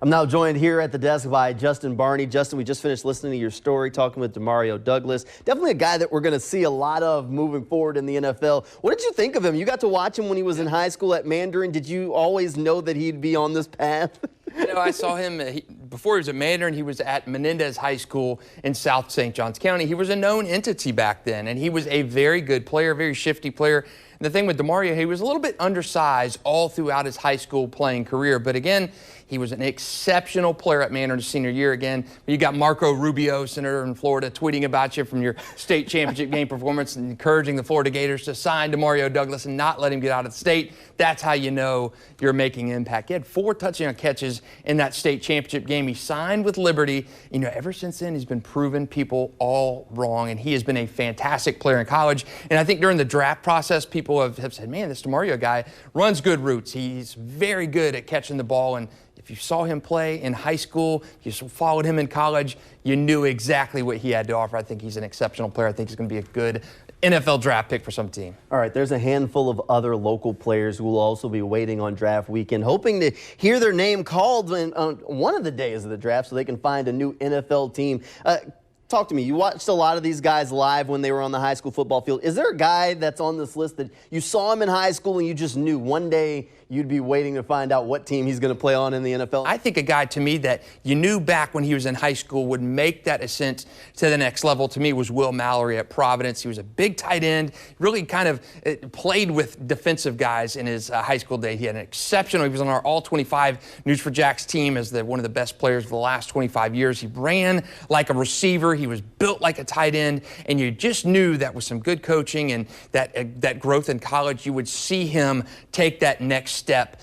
I'm now joined here at the desk by Justin Barney. Justin, we just finished listening to your story, talking with Demario Douglas. Definitely a guy that we're going to see a lot of moving forward in the NFL. What did you think of him? You got to watch him when he was in high school at Mandarin. Did you always know that he'd be on this path? You know, I saw him before he was at Mandarin. He was at Menendez High School in South St. Johns County. He was a known entity back then, and he was a very good player, very shifty player. And the thing with Demario, he was a little bit undersized all throughout his high school playing career. But again, he was an exceptional player at Mandarin his senior year. Again, you got Marco Rubio, senator in Florida, tweeting about you from your state championship game performance and encouraging the Florida Gators to sign Demario Douglas and not let him get out of the state. That's how you know you're making impact. He had 4 touchdown catches in that state championship game. He signed with Liberty. You know, ever since then, he's been proving people all wrong, and he has been a fantastic player in college. And I think during the draft process, people have said, man, this Demario guy runs good routes. He's very good at catching the ball, and if you saw him play in high school, you followed him in college, you knew exactly what he had to offer. I think he's an exceptional player. I think he's going to be a good NFL draft pick for some team. All right, there's a handful of other local players who will also be waiting on draft weekend, hoping to hear their name called on one of the days of the draft so they can find a new NFL team. Talk to me. You watched a lot of these guys live when they were on the high school football field. Is there a guy that's on this list that you saw him in high school and you just knew one day you'd be waiting to find out what team he's going to play on in the NFL? I think a guy, to me, that you knew back when he was in high school would make that ascent to the next level, to me, was Will Mallory at Providence. He was a big tight end, really kind of played with defensive guys in his high school day. He had an exceptional, he was on our All-25 News4Jax team as one of the best players of the last 25 years. He ran like a receiver. He was built like a tight end, and you just knew that with some good coaching and that growth in college, you would see him take that next step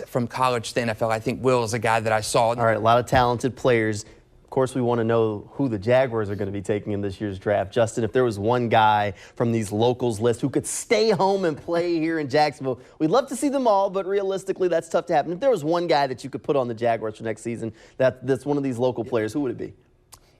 from college to the NFL. I think Will is a guy that I saw. All right, a lot of talented players. Of course, we want to know who the Jaguars are going to be taking in this year's draft. Justin, if there was one guy from these locals list who could stay home and play here in Jacksonville, we'd love to see them all, but realistically, that's tough to happen. If there was one guy that you could put on the Jaguars for next season, that's one of these local players, who would it be?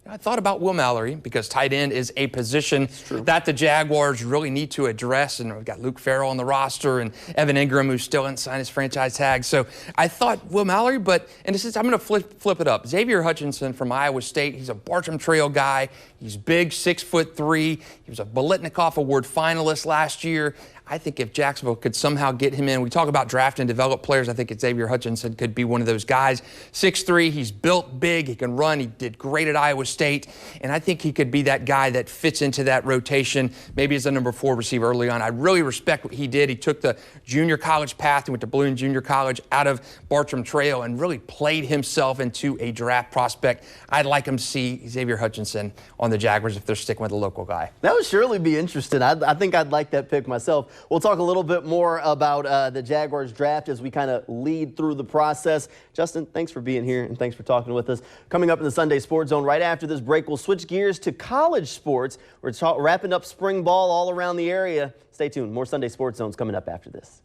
I thought about Will Mallory because tight end is a position that the Jaguars really need to address. And we've got Luke Farrell on the roster and Evan Ingram, who still hasn't signed his franchise tag. So I thought Will Mallory, but in a sense, I'm going to flip it up. Xavier Hutchinson from Iowa State. He's a Bartram Trail guy. He's big, 6'3". He was a Bolitnikoff Award finalist last year. I think if Jacksonville could somehow get him in, we talk about draft and develop players, I think Xavier Hutchinson could be one of those guys. 6'3", he's built big, he can run, he did great at Iowa State, and I think he could be that guy that fits into that rotation, maybe as a number 4 receiver early on. I really respect what he did. He took the junior college path, he went to Balloon Junior College out of Bartram Trail and really played himself into a draft prospect. I'd like him to see Xavier Hutchinson on the Jaguars if they're sticking with a local guy. That would surely be interesting. I think I'd like that pick myself. We'll talk a little bit more about the Jaguars draft as we kind of lead through the process. Justin, thanks for being here and thanks for talking with us. Coming up in the Sunday Sports Zone right after this break, we'll switch gears to college sports. We're wrapping up spring ball all around the area. Stay tuned. More Sunday Sports Zones coming up after this.